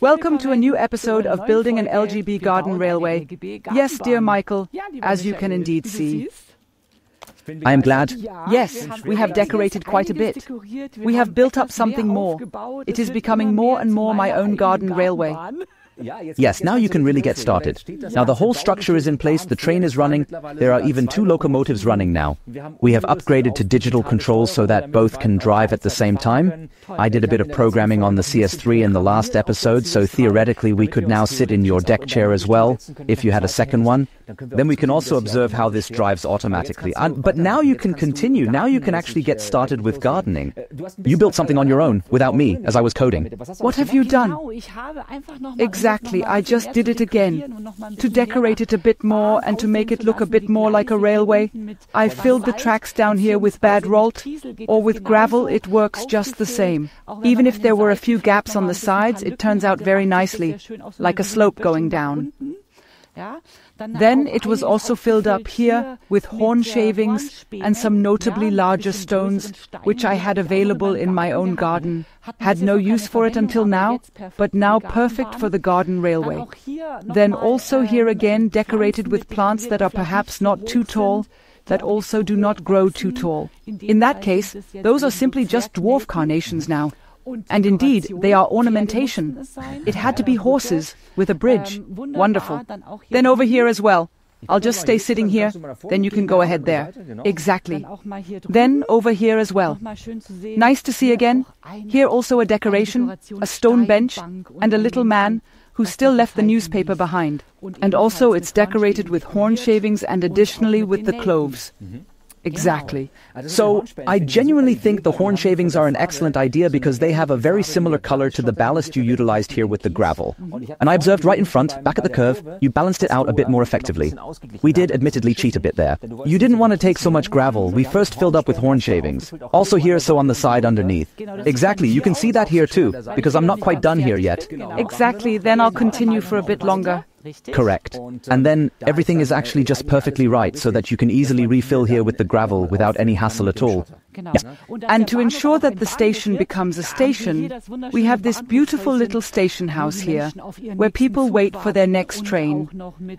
Welcome to a new episode of Building an LGB Garden Railway. Yes, dear Michael, as you can indeed see. I am glad. Yes, we have decorated quite a bit. We have built up something more. It is becoming more and more my own garden railway. Yes, now you can really get started. Now the whole structure is in place, the train is running, there are even 2 locomotives running now. We have upgraded to digital controls so that both can drive at the same time. I did a bit of programming on the CS3 in the last episode, so theoretically we could now sit in your deck chair as well, if you had a second one. Then we can also observe how this drives automatically. But now you can continue, now you can actually get started with gardening. You built something on your own, without me, as I was coding. What have you done? Exactly, I just did it again. To decorate it a bit more and to make it look a bit more like a railway, I filled the tracks down here with bad ralt, or with gravel, it works just the same. Even if there were a few gaps on the sides, it turns out very nicely, like a slope going down. Then it was also filled up here with horn shavings and some notably larger stones, which I had available in my own garden. Had no use for it until now, but now perfect for the garden railway. Then also here again decorated with plants that are perhaps not too tall, that also do not grow too tall. In that case, those are simply just dwarf carnations now. And indeed, they are ornamentation. It had to be horses with a bridge. Wonderful. Then over here as well. I'll just stay sitting here, then you can go ahead there. Exactly. Then over here as well. Nice to see again. Here also a decoration, a stone bench, and a little man who still left the newspaper behind. And also it's decorated with horn shavings and additionally with the cloves. Exactly. So, I genuinely think the horn shavings are an excellent idea because they have a very similar color to the ballast you utilized here with the gravel. And I observed right in front, back at the curve, you balanced it out a bit more effectively. We did admittedly cheat a bit there. You didn't want to take so much gravel, we first filled up with horn shavings. Also here, so on the side underneath. Exactly, you can see that here too, because I'm not quite done here yet. Exactly, then I'll continue for a bit longer. Correct. And then everything is actually just perfectly right so that you can easily refill here with the gravel without any hassle at all. Yeah. And to ensure that the station becomes a station, we have this beautiful little station house here, where people wait for their next train,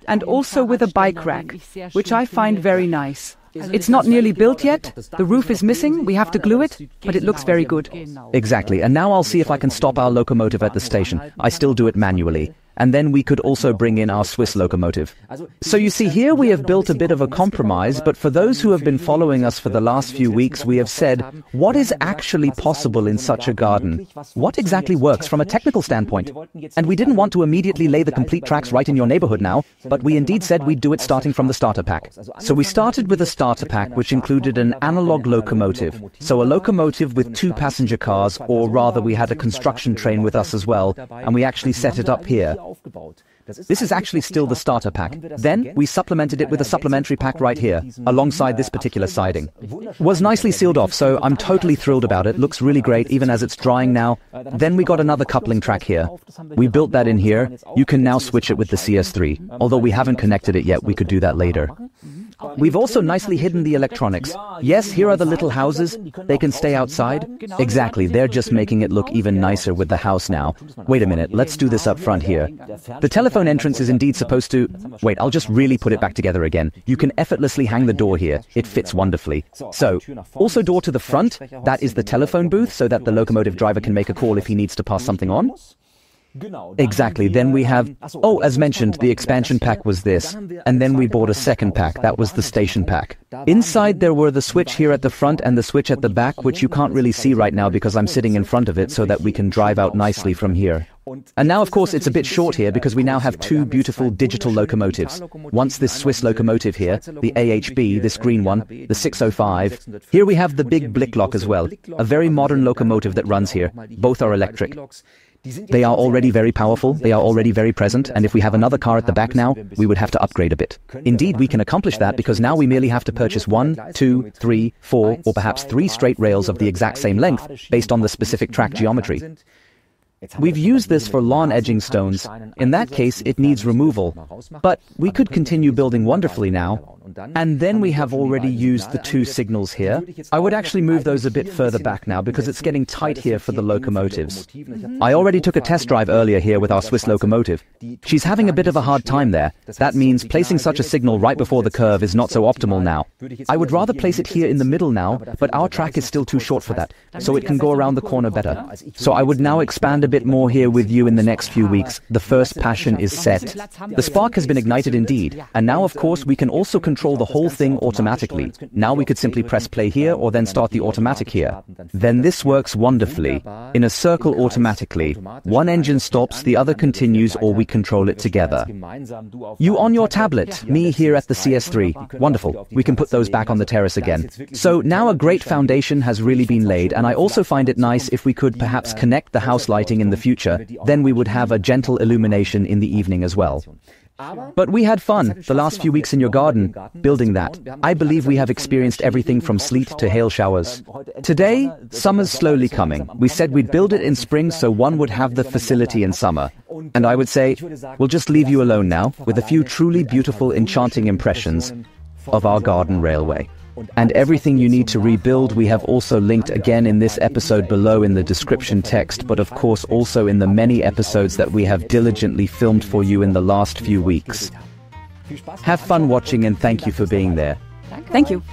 and also with a bike rack, which I find very nice. It's not nearly built yet, the roof is missing, we have to glue it, but it looks very good. Exactly, and now I'll see if I can stop our locomotive at the station. I still do it manually. And then we could also bring in our Swiss locomotive. So you see, here we have built a bit of a compromise, but for those who have been following us for the last few weeks, we have said, what is actually possible in such a garden? What exactly works from a technical standpoint? And we didn't want to immediately lay the complete tracks right in your neighborhood now, but we indeed said we'd do it starting from the starter pack. So we started with a starter pack which included an analog locomotive, so a locomotive with 2 passenger cars, or rather we had a construction train with us as well, and we actually set it up here. This is actually still the starter pack. Then we supplemented it with a supplementary pack right here, alongside this particular siding. Was nicely sealed off, so I'm totally thrilled about it. Looks really great, even as it's drying now. Then we got another coupling track here. We built that in here. You can now switch it with the CS3. Although we haven't connected it yet, we could do that later. We've also nicely hidden the electronics. Yes, here are the little houses. They can stay outside. Exactly, they're just making it look even nicer with the house now. Wait a minute, let's do this up front here. The telephone entrance is indeed supposed to... Wait, I'll just really put it back together again. You can effortlessly hang the door here. It fits wonderfully. So, also door to the front, that is the telephone booth so that the locomotive driver can make a call if he needs to pass something on. Exactly, then we have, as mentioned, the expansion pack was this, and then we bought a second pack, that was the station pack. Inside there were the switch here at the front and the switch at the back, which you can't really see right now because I'm sitting in front of it so that we can drive out nicely from here. And now of course it's a bit short here because we now have 2 beautiful digital locomotives. Once this Swiss locomotive here, the AHB, this green one, the 605. Here we have the big Blicklock as well, a very modern locomotive that runs here. Both are electric. They are already very powerful, they are already very present, and if we have another car at the back now, we would have to upgrade a bit. Indeed, we can accomplish that because now we merely have to purchase 1, 2, 3, 4, or perhaps 3 straight rails of the exact same length based on the specific track geometry. We've used this for lawn edging stones. In that case, it needs removal. But we could continue building wonderfully now. And then we have already used the 2 signals here. I would actually move those a bit further back now because it's getting tight here for the locomotives. I already took a test drive earlier here with our Swiss locomotive. She's having a bit of a hard time there. That means placing such a signal right before the curve is not so optimal now. I would rather place it here in the middle now, but our track is still too short for that, so it can go around the corner better. So I would now expand a bit more here with you in the next few weeks. The first passion is set. The spark has been ignited indeed, and now of course we can also control the whole thing automatically. Now we could simply press play here or then start the automatic here. Then this works wonderfully. In a circle automatically. One engine stops, the other continues, or we control it together. You on your tablet, me here at the CS3. Wonderful. We can put those back on the terrace again. So now a great foundation has really been laid, and I also find it nice if we could perhaps connect the house lighting in the future. Then we would have a gentle illumination in the evening as well. But we had fun the last few weeks in your garden, building that. I believe we have experienced everything from sleet to hail showers. Today, summer's slowly coming. We said we'd build it in spring so one would have the facility in summer. And I would say, we'll just leave you alone now with a few truly beautiful, enchanting impressions of our garden railway. And everything you need to rebuild we have also linked again in this episode below in the description text, but of course also in the many episodes that we have diligently filmed for you in the last few weeks. Have fun watching and thank you for being there. Thank you.